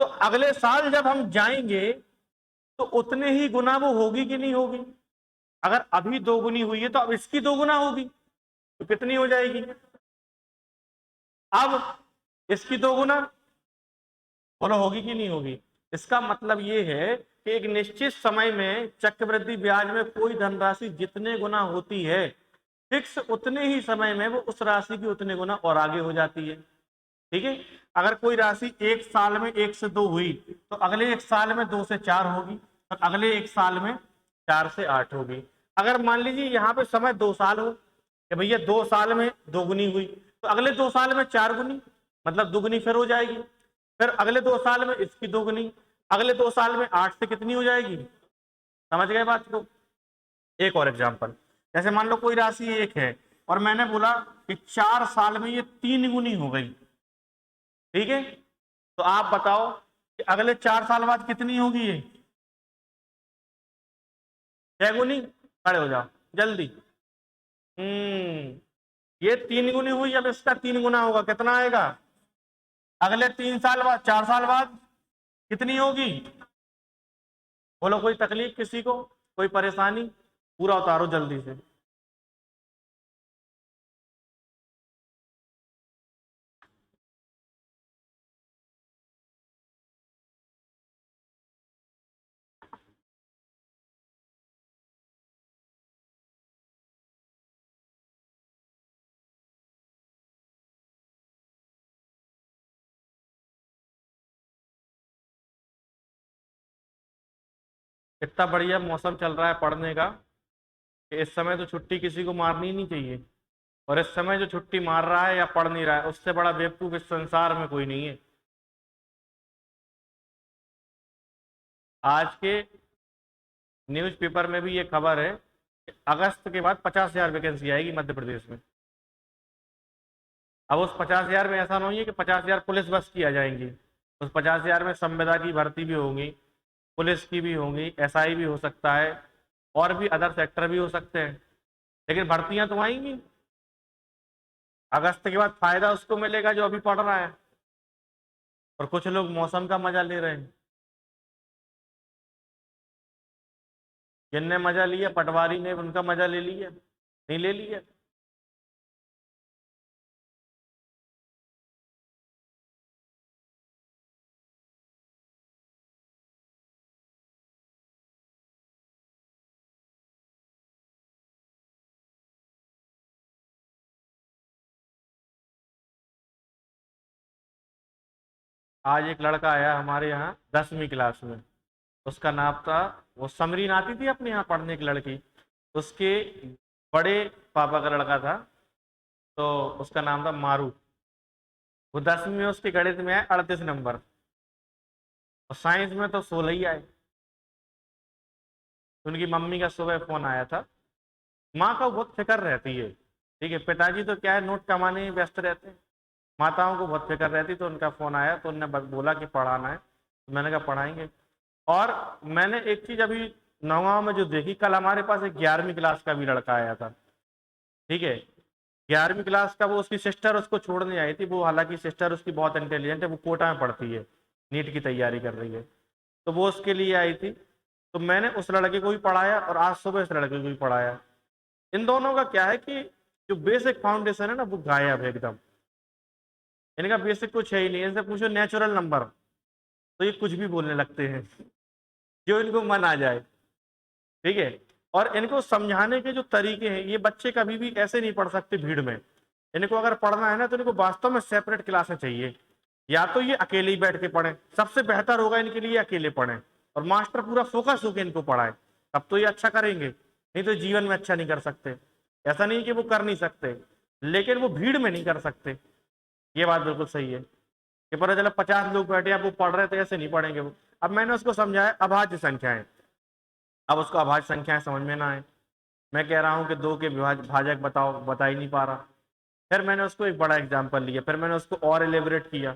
तो अगले साल जब हम जाएंगे तो उतने ही गुना वो होगी कि नहीं होगी। अगर अभी 2 गुनी हुई है तो अब इसकी 2 गुना होगी, तो कितनी हो जाएगी, अब इसकी 2 गुना, बोलो होगी कि नहीं होगी। इसका मतलब ये है कि एक निश्चित समय में चक्रवृद्धि ब्याज में कोई धनराशि जितने गुना होती है, फिक्स उतने ही समय में वो उस राशि की उतने गुना और आगे हो जाती है, ठीक है। अगर कोई राशि एक साल में 1 से 2 हुई तो अगले एक साल में 2 से 4 होगी, और अगले एक साल में 4 से 8 होगी। अगर मान लीजिए यहाँ पे समय 2 साल हो कि भैया 2 साल में 2 गुनी हुई, तो अगले 2 साल में 4 गुनी, मतलब दुगुनी फिर हो जाएगी। फिर अगले 2 साल में इसकी 2 गुनी, अगले 2 साल में 8 से कितनी हो जाएगी, समझ गए बात को। एक और एग्जाम्पल, जैसे मान लो कोई राशि 1 है और मैंने बोला कि 4 साल में ये 3 गुनी हो गई, ठीक है। तो आप बताओ कि अगले 4 साल बाद कितनी होगी ये, 6 गुनी। खड़े हो जाओ जल्दी। ये 3 गुनी हुई, अब इसका 3 गुना होगा, कितना आएगा, अगले 3 साल बाद, 4 साल बाद कितनी होगी, बोलो कोई तकलीफ किसी को, कोई परेशानी, पूरा उतारो जल्दी से। इतना बढ़िया मौसम चल रहा है पढ़ने का कि इस समय तो छुट्टी किसी को मारनी नहीं चाहिए, और इस समय जो छुट्टी मार रहा है या पढ़ नहीं रहा है उससे बड़ा बेवकूफ इस संसार में कोई नहीं है। आज के न्यूज़पेपर में भी ये खबर है कि अगस्त के बाद 50,000 वैकेंसी आएगी मध्य प्रदेश में। अब उस 50,000 में ऐसा नहीं है कि 50,000 पुलिस बस की आ जाएंगी, उस 50,000 में संविदा की भर्ती भी होगी, पुलिस की भी होंगी, SI भी हो सकता है, और भी अदर सेक्टर भी हो सकते हैं, लेकिन भर्तियां तो आएंगी। अगस्त के बाद फायदा उसको मिलेगा जो अभी पढ़ रहा है, और कुछ लोग मौसम का मजा ले रहे हैं। जिनने मजा लिया, पटवारी ने उनका मजा ले लिया, नहीं ले लिया। आज एक लड़का आया हमारे यहाँ 10वीं क्लास में, उसका नाम था, वो समरीन आती थी अपने यहाँ पढ़ने की लड़की, उसके बड़े पापा का लड़का था, तो उसका नाम था मारू। वो 10वीं में उसके गणित में आए 38 नंबर, और साइंस में तो 16 ही आए। उनकी मम्मी का सुबह फोन आया था। माँ का बहुत फिक्र रहती है, ठीक है, पिताजी तो क्या है नोट कमाने में व्यस्त रहते हैं, माताओं को बहुत फिक्र रहती। तो उनका फोन आया तो उनने बोला कि पढ़ाना है, तो मैंने कहा पढ़ाएंगे। और मैंने एक चीज अभी नौगांव में जो देखी, कल हमारे पास एक 11वीं क्लास का भी लड़का आया था, ठीक है, 11वीं क्लास का। वो उसकी सिस्टर उसको छोड़ने आई थी, वो हालांकि सिस्टर उसकी बहुत इंटेलिजेंट है, वो कोटा में पढ़ती है, नीट की तैयारी कर रही है, तो वो उसके लिए आई थी। तो मैंने उस लड़के को भी पढ़ाया और आज सुबह इस लड़के को भी पढ़ाया। इन दोनों का क्या है कि जो बेसिक फाउंडेशन है ना वो गायब है एकदम, इनका बेसिक कुछ है ही नहीं। इनसे पूछो नेचुरल नंबर तो ये कुछ भी बोलने लगते हैं जो इनको मन आ जाए, ठीक है। और इनको समझाने के जो तरीके हैं, ये बच्चे कभी भी ऐसे नहीं पढ़ सकते भीड़ में। इनको अगर पढ़ना है ना तो इनको वास्तव में सेपरेट क्लासें चाहिए, या तो ये अकेले ही बैठ के पढ़ें, सबसे बेहतर होगा इनके लिए अकेले पढ़ें और मास्टर पूरा फोकस होकर इनको पढ़ाए, तब तो ये अच्छा करेंगे, नहीं तो जीवन में अच्छा नहीं कर सकते। ऐसा नहीं कि वो कर नहीं सकते, लेकिन वो भीड़ में नहीं कर सकते, ये बात बिल्कुल सही है। कि पता चला 50 लोग बैठे आप वो पढ़ रहे थे, ऐसे नहीं पढ़ेंगे वो। अब मैंने उसको समझाया अभाज्य संख्याएं, अब उसको अभाज्य संख्याएं समझ में ना आए, मैं कह रहा हूँ कि 2 के भाजक बताओ, बता ही नहीं पा रहा। फिर मैंने उसको एक बड़ा एग्जाम्पल लिया, फिर मैंने उसको और एलिबरेट किया,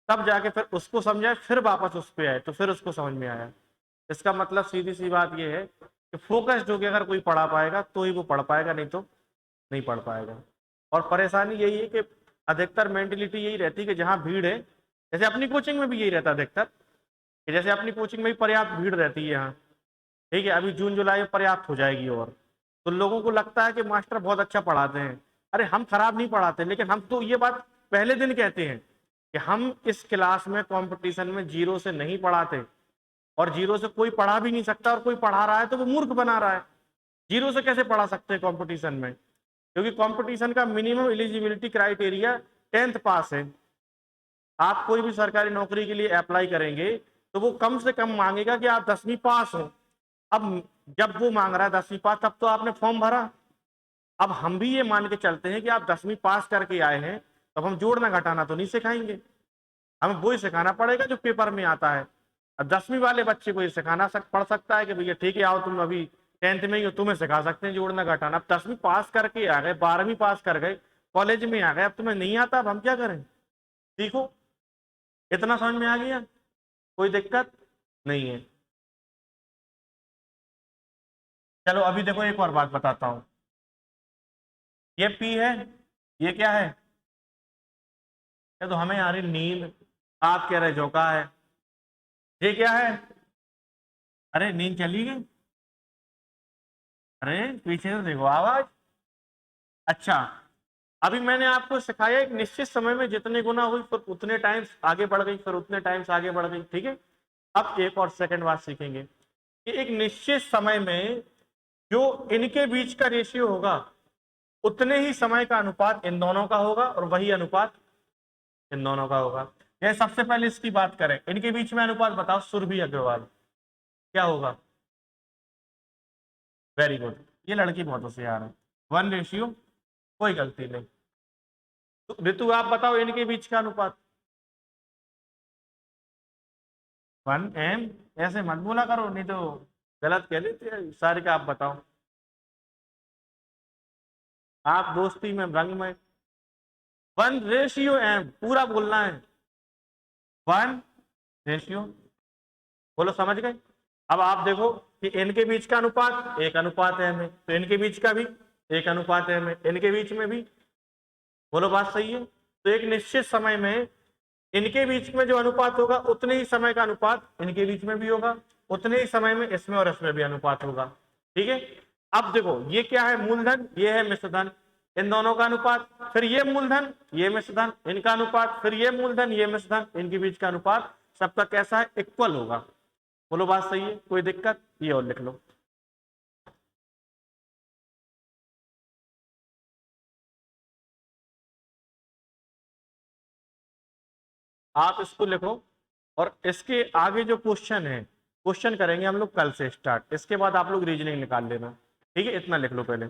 तब जाके फिर उसको समझाया, फिर वापस उस पर आए तो फिर उसको समझ में आया। इसका मतलब सीधी सी बात यह है कि फोकस्ड होकर अगर कोई पढ़ा पाएगा तो ही वो पढ़ पाएगा, नहीं तो नहीं पढ़ पाएगा। और परेशानी यही है कि अधिकतर मेंटेलिटी यही रहती है कि जहाँ भीड़ है, जैसे अपनी कोचिंग में भी यही रहता है अधिकतर, कि जैसे अपनी कोचिंग में भी पर्याप्त भीड़ रहती है यहाँ, ठीक है, अभी जून जुलाई में पर्याप्त हो जाएगी। और तो लोगों को लगता है कि मास्टर बहुत अच्छा पढ़ाते हैं। अरे हम खराब नहीं पढ़ाते, लेकिन हम तो ये बात पहले दिन कहते हैं कि हम इस क्लास में कंपटीशन में 0 से नहीं पढ़ाते, और 0 से कोई पढ़ा भी नहीं सकता, और कोई पढ़ा रहा है तो वो मूर्ख बना रहा है। 0 से कैसे पढ़ा सकते हैं कंपटीशन में, क्योंकि कंपटीशन का मिनिमम एलिजिबिलिटी क्राइटेरिया 10th पास है। आप कोई भी सरकारी नौकरी के लिए अप्लाई करेंगे तो वो कम से कम मांगेगा कि आप 10वीं पास हो। अब जब वो मांग रहा है 10वीं पास, तब तो आपने फॉर्म भरा। अब हम भी ये मान के चलते हैं कि आप 10वीं पास करके आए हैं, तब हम जोड़ना घटाना तो नहीं सिखाएंगे, हमें वही सिखाना पड़ेगा जो पेपर में आता है। अब 10वीं वाले बच्चे को ये सिखाना पड़ सकता है कि भैया ठीक है आओ तुम अभी 10th में ही हो, तुम्हें सिखा सकते हैं जोड़ना घटाना। अब 10वीं पास करके आ गए, 12वीं पास कर गए, कॉलेज में आ गए, अब तुम्हें नहीं आता, अब हम क्या करें। सीखो, इतना समझ में आ गया, कोई दिक्कत नहीं है। चलो अभी देखो एक और बात बताता हूं, ये पी है, ये क्या है, ये तो हमें आ रही नींद, आप कह रहे झोंका है, ये क्या है, अरे नींद चली गई, अरे पीछे से देखो आवाज। अच्छा, अभी मैंने आपको सिखाया एक निश्चित समय में जितने गुना हुई फिर उतने टाइम्स आगे बढ़ गई, फिर उतने टाइम्स आगे बढ़ गई, ठीक है। अब एक और सेकंड बात सीखेंगे कि एक निश्चित समय में जो इनके बीच का रेशियो होगा, उतने ही समय का अनुपात इन दोनों का होगा, और वही अनुपात इन दोनों का होगा। ये सबसे पहले इसकी बात करें, इनके बीच में अनुपात बताओ, सुरभि अग्रवाल क्या होगा। वेरी गुड, ये लड़की बहुत होशियार है, 1:, कोई गलती नहीं। तो ऋतु आप बताओ इनके बीच का अनुपात। 1m, ऐसे मत बोला करो नहीं तो गलत कह देते हैं। सारिका आप बताओ, आप दोस्ती में रंग में, 1:m पूरा बोलना है, 1:, बोलो समझ गए। अब आप देखो कि इनके बीच का अनुपात 1:m है, तो इनके बीच का भी 1:m है, इनके बीच में भी, बोलो बात सही है। तो एक निश्चित समय में इनके बीच में जो अनुपात होगा, उतने ही समय का अनुपात इनके बीच में भी होगा, उतने ही समय में इसमें और इसमें भी अनुपात होगा, ठीक है। अब देखो ये क्या है, मूलधन, ये है मिश्रधन, इन दोनों का अनुपात, फिर ये मूलधन ये मिश्रधन, इनका अनुपात, फिर ये मूलधन ये मिश्रधन, इनके बीच का अनुपात सबका कैसा है, इक्वल होगा। बोलो बात सही है, कोई दिक्कत? ये और लिख लो। आप इसको लिखो, और इसके आगे जो क्वेश्चन है, क्वेश्चन करेंगे हम लोग कल से स्टार्ट, इसके बाद आप लोग रीजनिंग निकाल लेना, ठीक है? इतना लिख लो पहले।